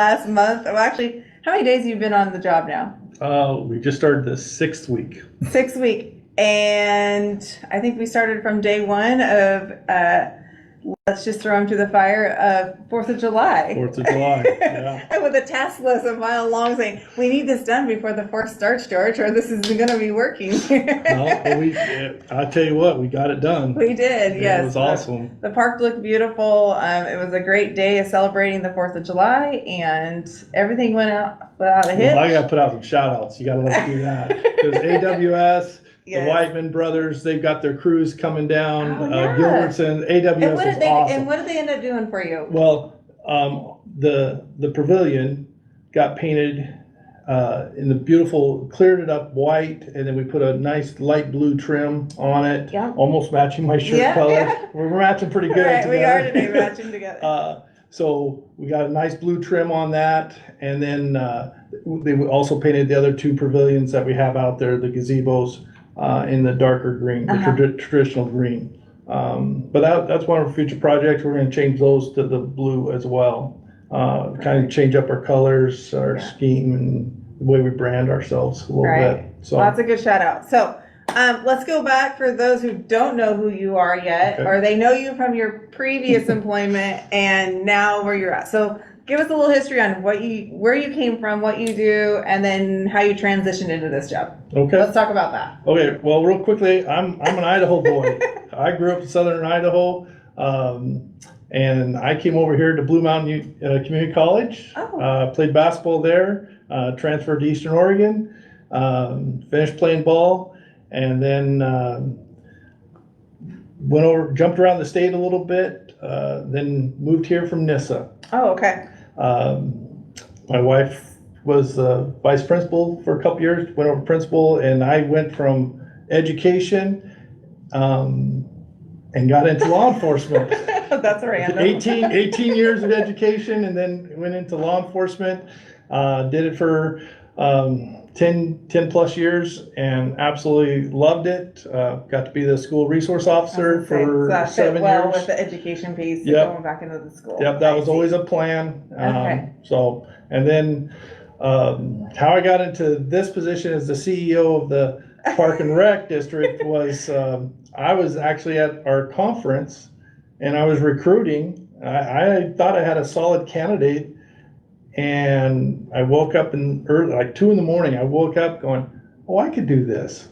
last month. Well, actually, how many days have you been on the job now? We just started the 6th week. 6 week. And I think we started from day one of, let's just throw them to the fire of 4th of July. 4th of July, yeah. And with a task list a mile long saying, we need this done before the 4th starts, George, or this isn't going to be working. I tell you what, we got it done. We did, yes. It was awesome. The park looked beautiful. It was a great day of celebrating the 4th of July, and everything went out without a hitch. Well, I got to put out some shout outs. You got to let me do that. Because AWS, yes. the Whiteman brothers, they've got their crews coming down. Oh, yeah. Gilbertson, AWS was awesome. And what did they end up doing for you? Well, the pavilion got painted in the beautiful, cleared it up white, and then we put a nice light blue trim on it, almost matching my shirt color. Yeah. We're matching pretty good together. We are today matching together. So we got a nice blue trim on that, and then they also painted the other 2 pavilions that we have out there, the gazebos, in the darker green, the traditional green. But that's one of our future projects. We're going to change those to the blue as well. Kind of change up our colors, our scheme, and the way we brand ourselves a little bit. So well, that's a good shout out. So let's go back for those who don't know who you are yet, or they know you from your previous employment and now where you're at. So give us a little history on where you came from, what you do, and then how you transitioned into this job. Okay. Let's talk about that. Okay. Well, real quickly, I'm an Idaho boy. I grew up in southern Idaho, and I came over here to Blue Mountain Community College. Played basketball there. Transferred to Eastern Oregon. Finished playing ball, and then jumped around the state a little bit. Then moved here from NISA. Oh, okay. My wife was vice principal for a couple years, went over principal, and I went from education and got into law enforcement. That's random. 18 years of education, and then went into law enforcement. Did it for 10 plus years and absolutely loved it. Got to be the school resource officer for 7 years. With the education piece, going back into the school. Yep, that was always a plan. So, and then how I got into this position as the CEO of the Park and Rec District was I was actually at our conference and I was recruiting. I thought I had a solid candidate. And I woke up early, like 2 a.m. I woke up going, oh, I could do this.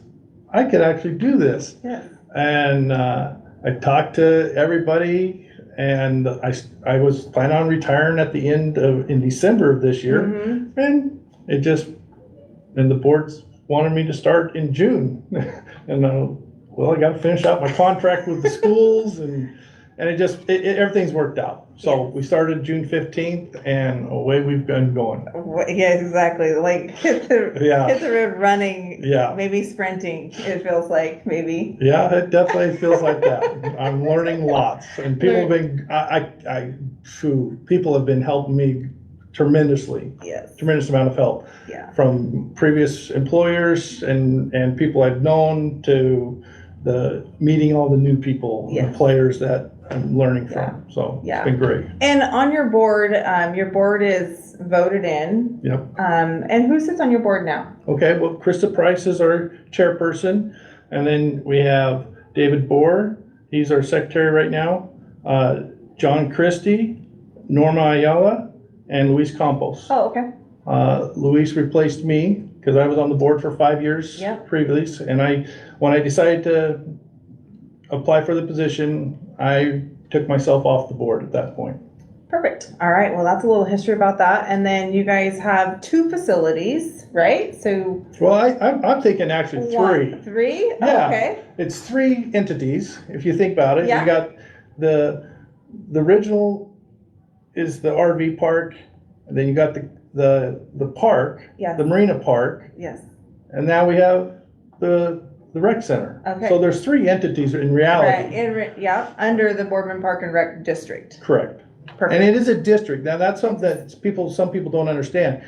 I could actually do this. Yeah. And I talked to everybody, and I was planning on retiring at the in December of this year. And the boards wanted me to start in June. And I got to finish out my contract with the schools, and everything's worked out. So we started June 15th, and away we've been going. Yeah, exactly. Like hit the road running. Yeah. Maybe sprinting. It feels like maybe. Yeah, it definitely feels like that. I'm learning lots, and people have been helping me tremendously. Yes. Tremendous amount of help. Yeah. From previous employers and people I've known to meeting all the new people, and players that I'm learning from. So it's been great. And on your board is voted in. Yep. And who sits on your board now? Okay, well, Krista Price is our chairperson. And then we have David Bohr. He's our secretary right now. John Christie, Norma Ayala, and Luis Campos. Oh, okay. Luis replaced me because I was on the board for 5 years previously. And when I decided to apply for the position, I took myself off the board at that point. Perfect. All right. Well, that's a little history about that. And then you guys have 2 facilities, right? So. Well, I'm thinking actually 3. 3? Yeah. Okay. It's 3 entities, if you think about it. Yeah. You got the original is the RV park, and then you got the park, the marina park. Yes. And now we have the rec center. Okay. So there's 3 entities in reality. Right. Under the Boardman Park and Rec District. Correct. Perfect. And it is a district. Now that's something that some people don't understand.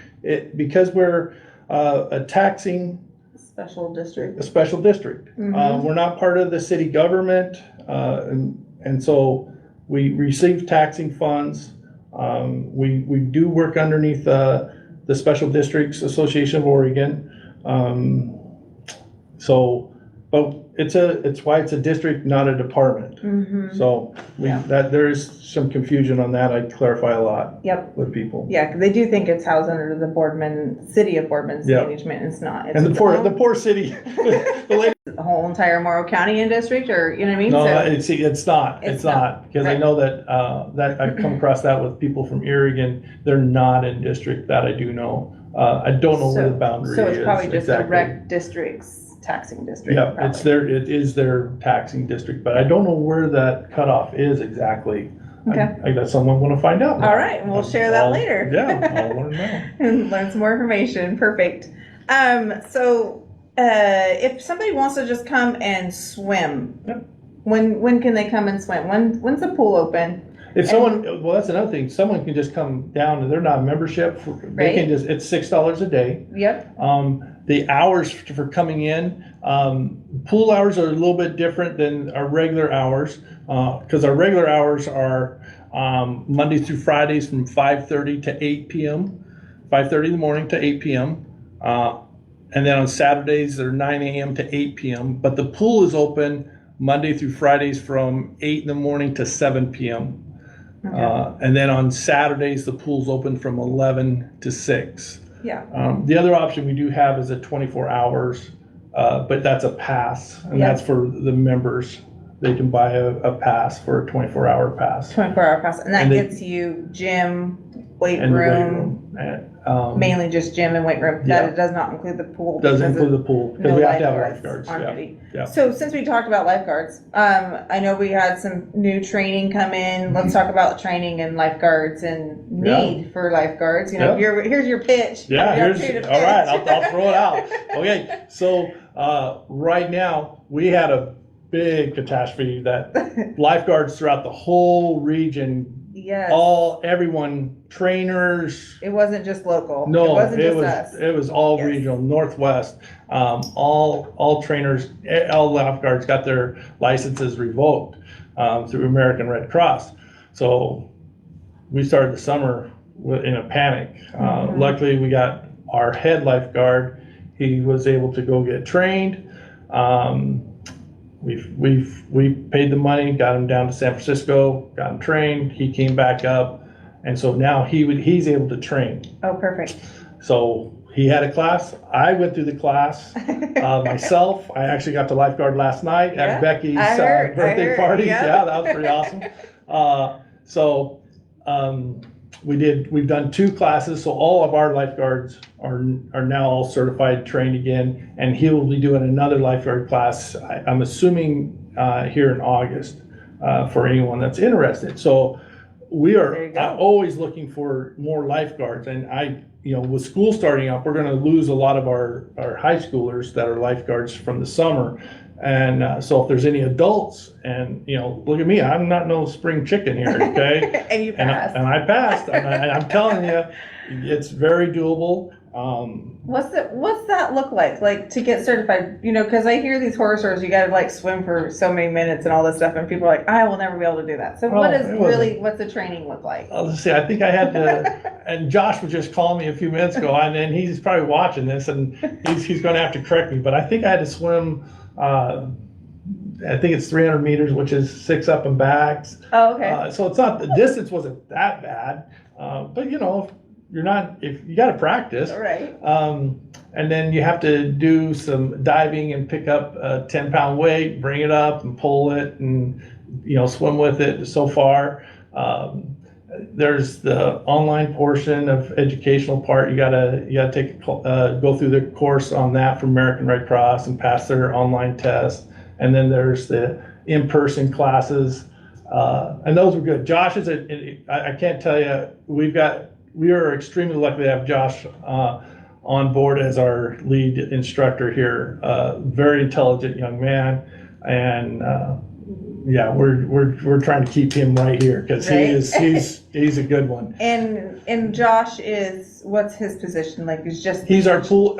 Because we're a taxing special district. A special district. We're not part of the city government, and so we receive taxing funds. We do work underneath the Special Districts Association of Oregon. But it's why it's a district, not a department. So there is some confusion on that. I clarify a lot with people. Yeah, because they do think it's housed under the City of Boardman's management. It's not. It's and the poor city, the whole entire Morrow County and district, or you know what I mean? No, So, it's not. It's not, because I know that I've come across that with people from Oregon. They're not in district. That I do know. I don't know where the boundary is. So it's probably just exactly. a rec district's taxing district. Yeah, probably. it is their taxing district, but I don't know where that cutoff is exactly. Okay. I got someone want to find out now. All right, we'll share that later. Yeah, I'll want to know. And learn some more information. Perfect. So if somebody wants to just come and swim, when can they come and swim? When's the pool open? If someone, well, that's another thing. Someone can just come down and they're not a membership. They can just, it's $6 a day. Yep. The hours for coming in, pool hours are a little bit different than our regular hours, because our regular hours are Monday through Fridays from 5:30 to 8 p.m., 5:30 in the morning to 8 p.m. And then on Saturdays, they're 9 a.m. to 8 p.m. But the pool is open Monday through Fridays from 8 in the morning to 7 p.m. And then on Saturdays, the pool's open from 11 to 6. Yeah. The other option we do have is a 24 hours, but that's a pass, and that's for the members. They can buy a pass for a 24-hour pass. 24-hour pass, and that gets you gym, weight room. Mainly just gym and weight room. That it does not include the pool. Doesn't include the pool because we have to have lifeguards. Yeah. So since we talked about lifeguards, I know we had some new training come in. Let's talk about training and lifeguards and need for lifeguards. You know, here's your pitch. Yeah, all right. I'll throw it out. Okay, so right now we had a big catastrophe that lifeguards throughout the whole region. Yes. Everyone, trainers. It wasn't just local. No, it wasn't just us. It was all regional, Northwest. All trainers, all lifeguards got their licenses revoked through American Red Cross. So we started the summer in a panic. Luckily, we got our head lifeguard. He was able to go get trained. We paid the money, got him down to San Francisco, got him trained. He came back up, and so now he's able to train. Oh, perfect. So he had a class. I went through the class myself. I actually got to lifeguard last night at Becky's birthday party. Yeah, that was pretty awesome. We've done 2 classes, so all of our lifeguards are now all certified, trained again, and he will be doing another lifeguard class, I'm assuming here in August, for anyone that's interested. So we are always looking for more lifeguards, and with school starting up, we're going to lose a lot of our high schoolers that are lifeguards from the summer. And so if there's any adults, and look at me, I'm not no spring chicken here, okay? And you passed. And I passed, and I'm telling you, it's very doable. What's that look like to get certified? Because I hear these horror stories, you got to swim for so many minutes and all this stuff, and people are like, I will never be able to do that. So what's the training look like? Let's see, I think I had to, and Josh was just calling me a few minutes ago, and he's probably watching this, and he's going to have to correct me, but I think I had to swim. I think it's 300 meters, which is 6 up and backs. Oh, okay. So it's not, the distance wasn't that bad, but if you got to practice. All right. And then you have to do some diving and pick up a 10-pound weight, bring it up and pull it, and swim with it. So far, there's the online portion of educational part. You gotta take go through the course on that from American Red Cross and pass their online test. And then there's the in-person classes, and those were good. Josh is I can't tell you, we are extremely lucky to have Josh on board as our lead instructor here. Very intelligent young man, and we're trying to keep him right here because he's a good one. And Josh what's his position like? He's our pool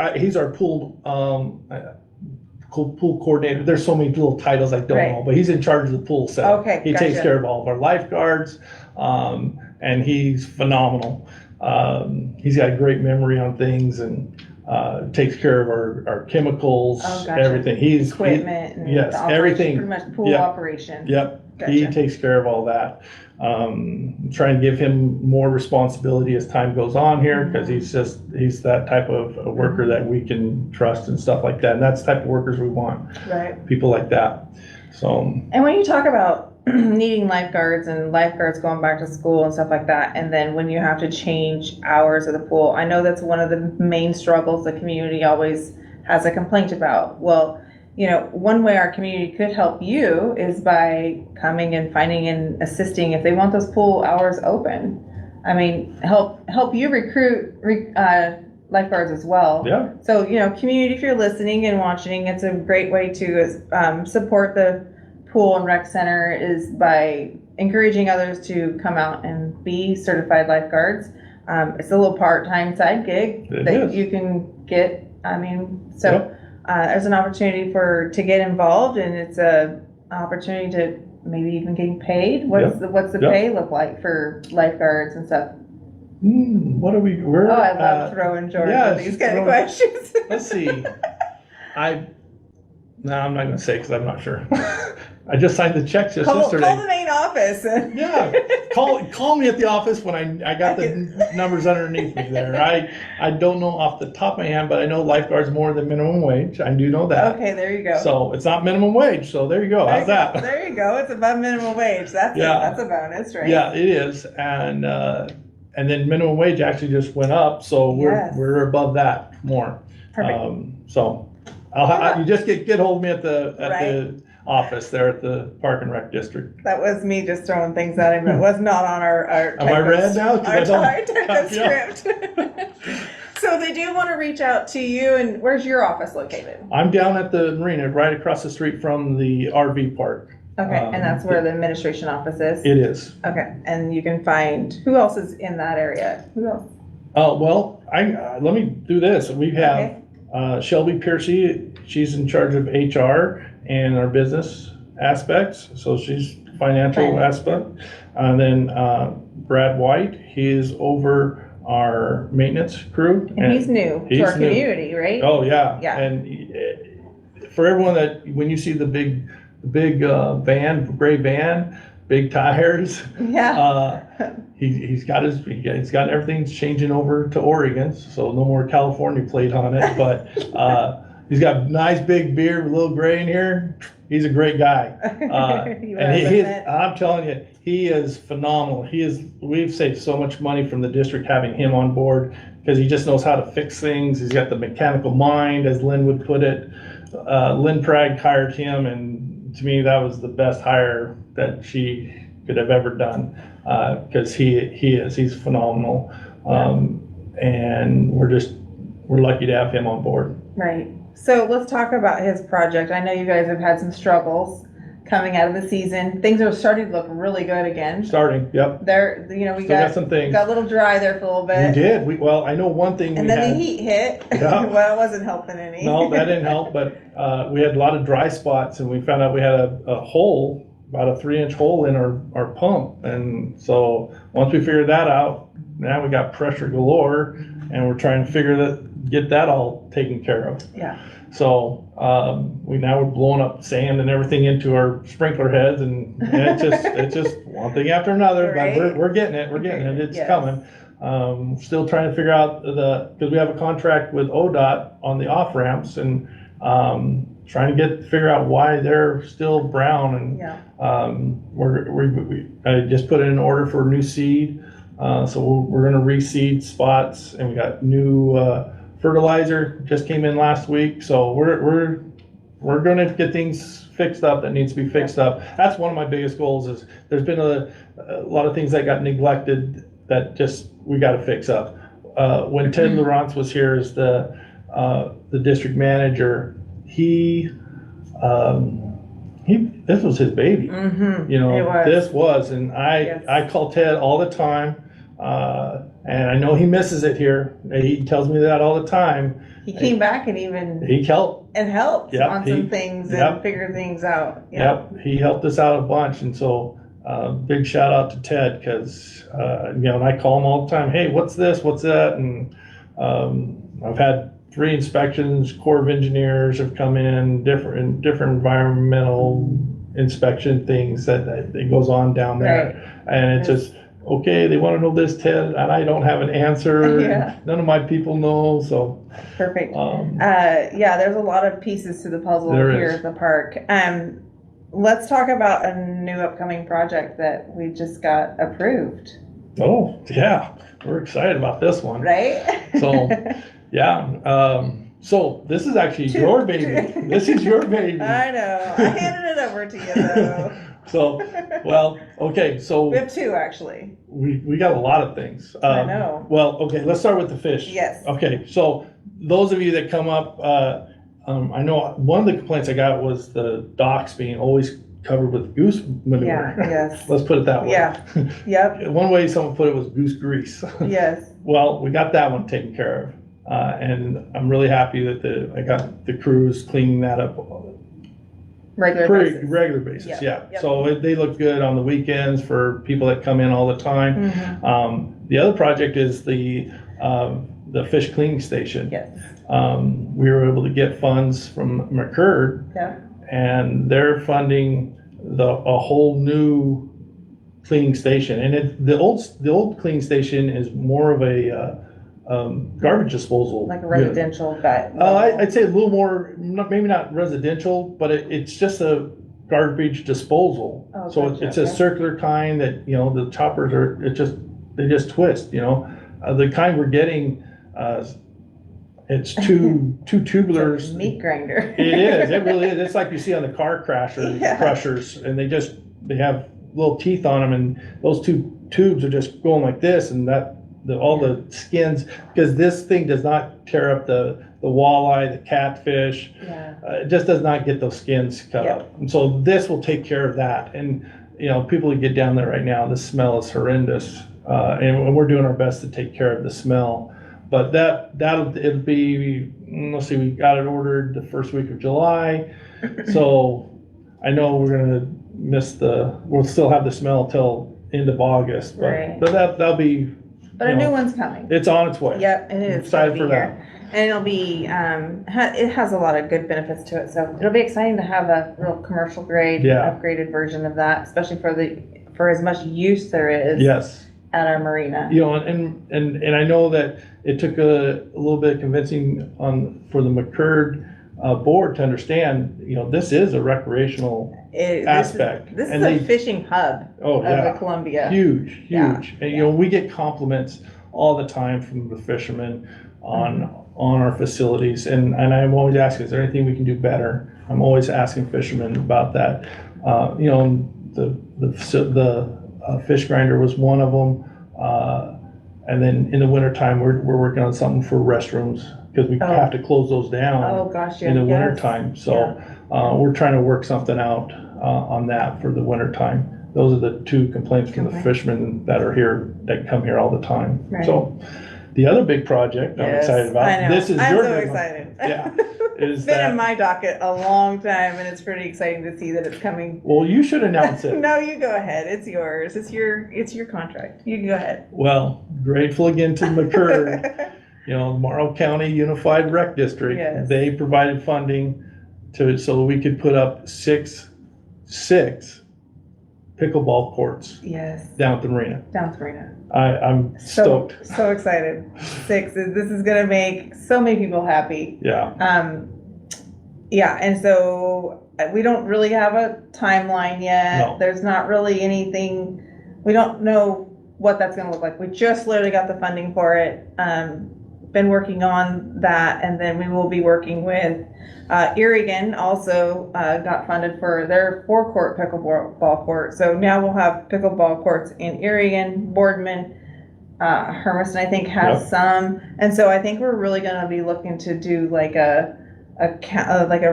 pool coordinator. There's so many little titles I don't know, but he's in charge of the pool setup. Okay, he takes care of all of our lifeguards. and he's phenomenal. He's got a great memory on things and takes care of our chemicals, everything. He's equipment and yes, everything. Pretty much pool operation. Yep. Gotcha. He takes care of all that. Trying to give him more responsibility as time goes on here, because he's that type of worker that we can trust and stuff like that. And that's the type of workers we want. Right. People like that. So. And when you talk about needing lifeguards and lifeguards going back to school and stuff like that, and then when you have to change hours of the pool, I know that's one of the main struggles the community always has a complaint about. Well, you know, one way our community could help you is by coming and finding and assisting if they want those pool hours open. I mean, help you recruit lifeguards as well. Yeah. So, you know, community, if you're listening and watching, it's a great way to support the Pool and Rec Center is by encouraging others to come out and be certified lifeguards. It's a little part-time side gig that you can get. I mean, so there's an opportunity to get involved, and it's a opportunity to maybe even getting paid. What's the pay look like for lifeguards and stuff? We're I love throwing Jordan with these kind of questions. Let's see. No, I'm not going to say because I'm not sure. I just signed the checks yesterday. Call the main office. Yeah, call me at the office when I got the numbers underneath me there. I don't know off the top of my hand, but I know lifeguards more than minimum wage. I do know that. Okay, there you go. So it's not minimum wage. So there you go. How's that? There you go. It's above minimum wage. That's a bonus, right? Yeah, it is. And then minimum wage actually just went up, so we're above that more. Perfect. So you just get hold of me at the office there at the Park and Rec District. That was me just throwing things at him. It was not on our Am I red now? Our type of script. So they do want to reach out to you, and where's your office located? I'm down at the marina, right across the street from the RV park. Okay, and that's where the administration office is? It is. Okay, and you can find, who else is in that area? Who else? Well, let me do this. We have Shelby Piercy. She's in charge of HR and our business aspects. So she's financial aspect. And then Brad White, he is over our maintenance crew. And he's new to our community, right? Oh, yeah. Yeah. And for everyone when you see the big van, gray van, big tires. Yeah. He's got everything changing over to Oregon, so no more California plate on it. But he's got nice big beard, a little gray in here. He's a great guy. And I'm telling you, he is phenomenal. We've saved so much money from the district having him on board because he just knows how to fix things. He's got the mechanical mind, as Lynn would put it. Lynn Prag hired him, and to me, that was the best hire that she could have ever done, because he's phenomenal. And we're lucky to have him on board. Right. So let's talk about his project. I know you guys have had some struggles coming out of the season. Things are starting to look really good again. Yep. We got some things. Got a little dry there for a little bit. We did. Well, I know one thing. And then the heat hit. Yeah. Well, it wasn't helping any. No, that didn't help. But we had a lot of dry spots, and we found out we had a hole, about a 3-inch hole in our pump. And so once we figured that out, now we got pressure galore, and we're trying to get that all taken care of. Yeah. So we're blowing up sand and everything into our sprinkler heads, and it's just one thing after another. Right. But we're getting it. It's coming. Still trying to figure out because we have a contract with ODOT on the off ramps, and trying to figure out why they're still brown. And I just put in an order for new seed, so we're going to reseed spots, and we got new fertilizer just came in last week, so we're going to get things fixed up that needs to be fixed up. That's one of my biggest goals. Is there's been a lot of things that got neglected that we got to fix up. When Ted Laurence was here as the district manager, this was his baby. Mm-hmm. This was, and I call Ted all the time. And I know he misses it here. He tells me that all the time. He came back and even he helped on some things and figured things out. Yep, he helped us out a bunch, and so big shout out to Ted, because and I call him all the time. Hey, what's this? What's that? And I've had 3 inspections. Corps of Engineers have come in, different environmental inspection things that it goes on down there, and it's just okay. They want to know this, Ted, and I don't have an answer. Yeah. None of my people know, so perfect. There's a lot of pieces to the puzzle here at the park. Let's talk about a new upcoming project that we just got approved. Oh yeah, we're excited about this one, right? So yeah. So this is actually your baby. This is your baby. I know. I handed it over to you though. So, well, okay. So we have 2 actually. We got a lot of things. I know. Well, okay. Let's start with the fish. Yes. Okay. So those of you that come up, I know one of the complaints I got was the docks being always covered with goose manure. Yeah. Yes. Let's put it that way. Yeah. Yep. One way someone put it was goose grease. Yes. Well, we got that one taken care of. And I'm really happy that I got the crews cleaning that up regular basis. Yep. So they look good on the weekends for people that come in all the time. Mm-hmm. The other project is the fish cleaning station. Yes. We were able to get funds from McCurd, and they're funding a whole new cleaning station. And the old cleaning station is more of a garbage disposal, like a residential guy. I'd say a little more, maybe not residential, but it's just a garbage disposal. So gotcha. It's a circular kind that the choppers they just twist. The kind we're getting, it's two tubulars. It's a meat grinder. It is. It really is. It's like you see on the car crushers, and they have little teeth on them, and those 2 tubes are just going like this, and all the skins, because this thing does not tear up the walleye, the catfish. It just does not get those skins cut up. And so this will take care of that. And people who get down there right now, the smell is horrendous, and we're doing our best to take care of the smell. But it'll be, let's see, we got it ordered the first week of July, so I know we're gonna we'll still have the smell till end of August, but that'll be. But a new one's coming. It's on its way. Yep, it is. I'm excited for that. And it'll be, it has a lot of good benefits to it. So it'll be exciting to have a real commercial grade, upgraded version of that, especially for as much use there is at our marina. And I know that it took a little bit of convincing for the McCurd board to understand, this is a recreational aspect. This is a fishing hub of the Columbia. Huge. And we get compliments all the time from the fishermen on our facilities, and I'm always asking, is there anything we can do better? I'm always asking fishermen about that. The fish grinder was one of them, and then in the wintertime we're working on something for restrooms, because we have to close those down in the wintertime. So we're trying to work something out on that for the wintertime. Those are the 2 complaints from the fishermen that are here, that come here all the time. Right. So the other big project I'm excited about. I know. This is I'm your so big excited. Yeah. It's been in my docket a long time, and it's pretty exciting to see that it's coming. Well, you should announce it. No, you go ahead. It's yours. It's your contract. You can go ahead. Well, grateful again to McCurd. Morrow County Unified Rec District, they provided funding so we could put up six pickleball courts down at the marina. I'm stoked. So excited. 6. This is going to make so many people happy. And so we don't really have a timeline yet. No. There's not really anything. We don't know what that's going to look like. We just literally got the funding for it. Been working on that, and then we will be working with Irigan. Also got funded for their 4-court pickleball court. So now we'll have pickleball courts in Irigan, Boardman, Hermiston, I think, has some. And so I think we're really going to be looking to do like a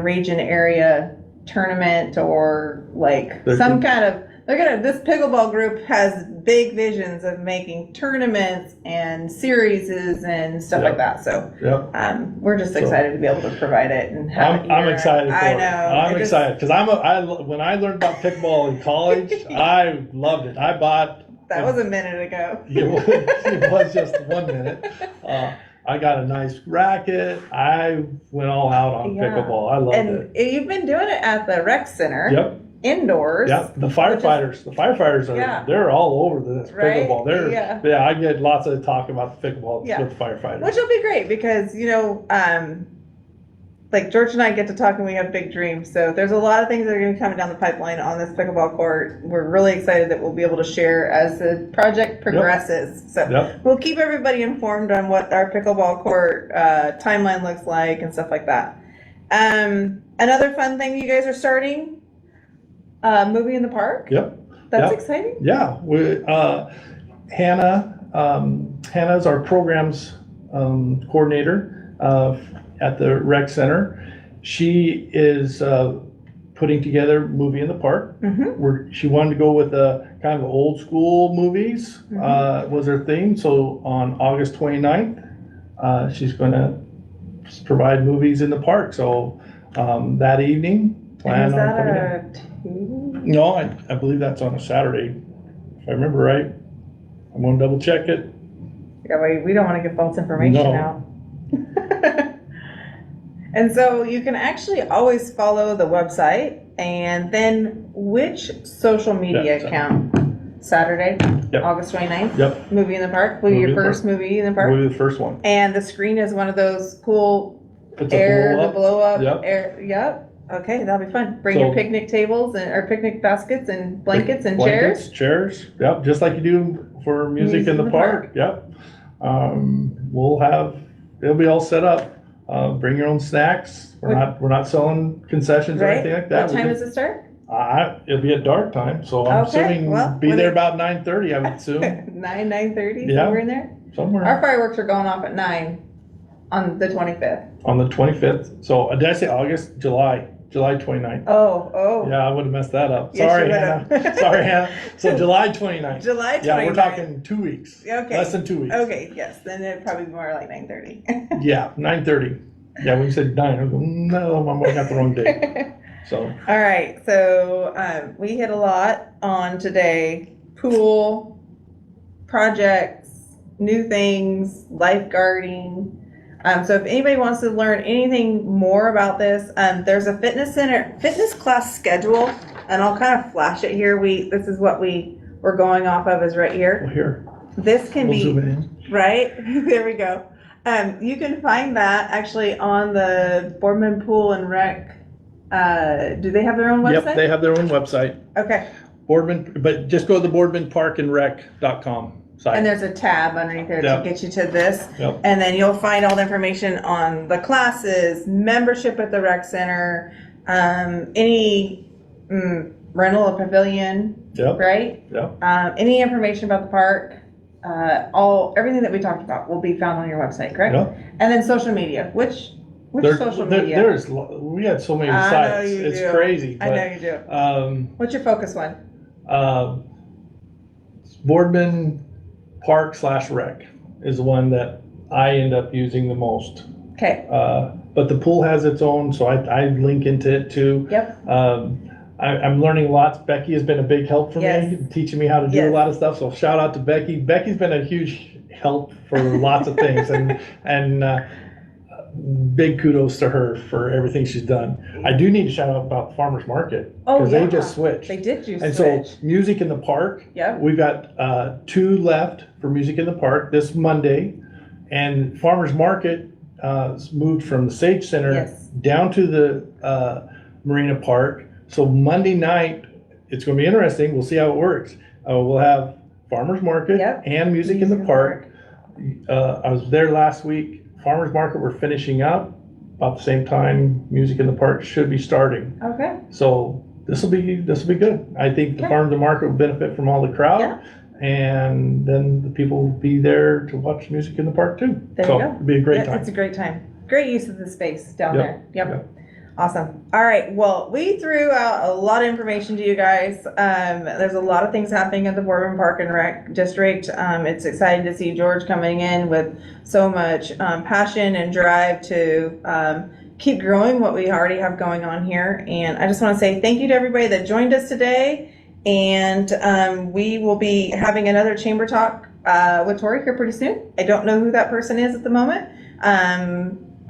region area tournament, or like some kind of This pickleball group has big visions of making tournaments and series and stuff like that. So we're just excited to be able to provide it and have it. I'm excited for it. I know. I'm excited because when I learned about pickleball in college, I loved it. I bought. That was a minute ago. It was just 1 minute. I got a nice racket. I went all out on pickleball. I loved it. And you've been doing it at the rec center. Yep. Indoors. Yeah, the firefighters are they're all over this pickleball. I get lots of talk about the pickleball with firefighters. Which will be great because, like George and I get to talk and we have big dreams. So there's a lot of things that are going to be coming down the pipeline on this pickleball court. We're really excited that we'll be able to share as the project progresses. So we'll keep everybody informed on what our pickleball court timeline looks like and stuff like that. Another fun thing you guys are starting. Movie in the park? Yep. That's exciting. Yeah. Hannah's our programs coordinator at the rec center. She is putting together Movie in the Park. Mm-hmm. She wanted to go with a kind of old school movies was her theme. So on August 29th, she's going to provide movies in the park. So that evening, plan on coming in. No, I believe that's on a Saturday, if I remember right. I'm going to double check it. Yeah, we don't want to give false information out. And so you can actually always follow the website and then which social media account? Saturday, August 29th? Yep. Movie in the Park? Will be your first movie in the park? Will be the first one. And the screen is one of those cool blow up air. Yep. Okay, that'll be fun. Bring your picnic tables or picnic baskets and blankets and chairs. Yep, just like you do for music in the park. Yep. It'll be all set up. Bring your own snacks. We're not selling concessions or anything like that. What time does it start? It'll be at dark time, so I'm assuming be there about 9:30. I would assume 9:30. Somewhere in there. Somewhere. Our fireworks are going off at 9 on the 25th. On the 25th. So did I say August? July 29th. Oh. Yeah, I would have messed that up. Yes, Sorry, Hannah. Sorry, Hannah. So July 29th. July 29th. Yeah, we're talking 2 weeks. Okay. Less than 2 weeks. Okay, yes. Then it'd probably be more like 9:30. Yeah, 9:30. Yeah, when you said 9, I was going, no, I got the wrong date. So. All right. So we hit a lot on today. Pool, projects, new things, lifeguarding. So if anybody wants to learn anything more about this, there's a fitness class schedule, and I'll kind of flash it here. This is what we're going off of is right here. Well, here. This can be zoom in. Right. There we go. You can find that actually on the Boardman Pool and Rec. Do they have their own website? Yep, they have their own website. Okay. But just go to the boardmanparkandrec.com. Site. And there's a tab underneath there to get you to this. Yep. And then you'll find all the information on the classes, membership at the rec center, any rental a pavilion, right? Yep. Any information about the park, everything that we talked about will be found on your website, correct? Yep. And then social media. Which social media? We had so many sites. It's crazy. I know you do. What's your focus one? Boardman Park /rec is the one that I end up using the most. Okay. But the pool has its own, so I link into it too. Yep. I'm learning lots. Becky has been a big help for me, teaching me how to do a lot of stuff. So shout out to Becky. Becky's been a huge help for lots of things, and big kudos to her for everything she's done. I do need to shout out about Farmers Market because they just switched. They did switch. And so Music in the Park. Yep. We've got 2 left for Music in the Park this Monday, and Farmers Market moved from the Sage Center down to the Marina Park. So Monday night, it's going to be interesting. We'll see how it works. We'll have Farmers Market and Music in the Park. I was there last week. Farmers Market, we're finishing up about the same time. Music in the Park should be starting. Okay. So this will be good. I think the Farmers Market will benefit from all the crowd, and then the people will be there to watch Music in the Park too. There you go. It'll be a great time. It's a great time. Great use of the space down there. Yep. Awesome. All right. Well, we threw out a lot of information to you guys. There's a lot of things happening at the Boardman Park and Rec District. It's exciting to see George coming in with so much passion and drive to keep growing what we already have going on here. And I just want to say thank you to everybody that joined us today. And we will be having another chamber talk with Torrie here pretty soon. I don't know who that person is at the moment.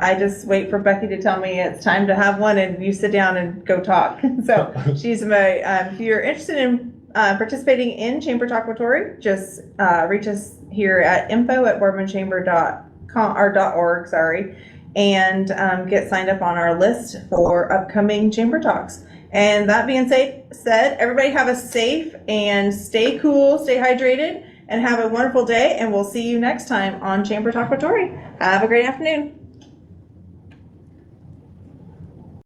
I just wait for Becky to tell me it's time to have one, and you sit down and go talk. So she's my, if you're interested in participating in Chamber Talk with Torrie, just reach us here at info@boardmanchamber.com or .org, and get signed up on our list for upcoming Chamber Talks. And that being said, everybody have a safe and stay cool, stay hydrated, and have a wonderful day. And we'll see you next time on Chamber Talk with Torrie. Have a great afternoon.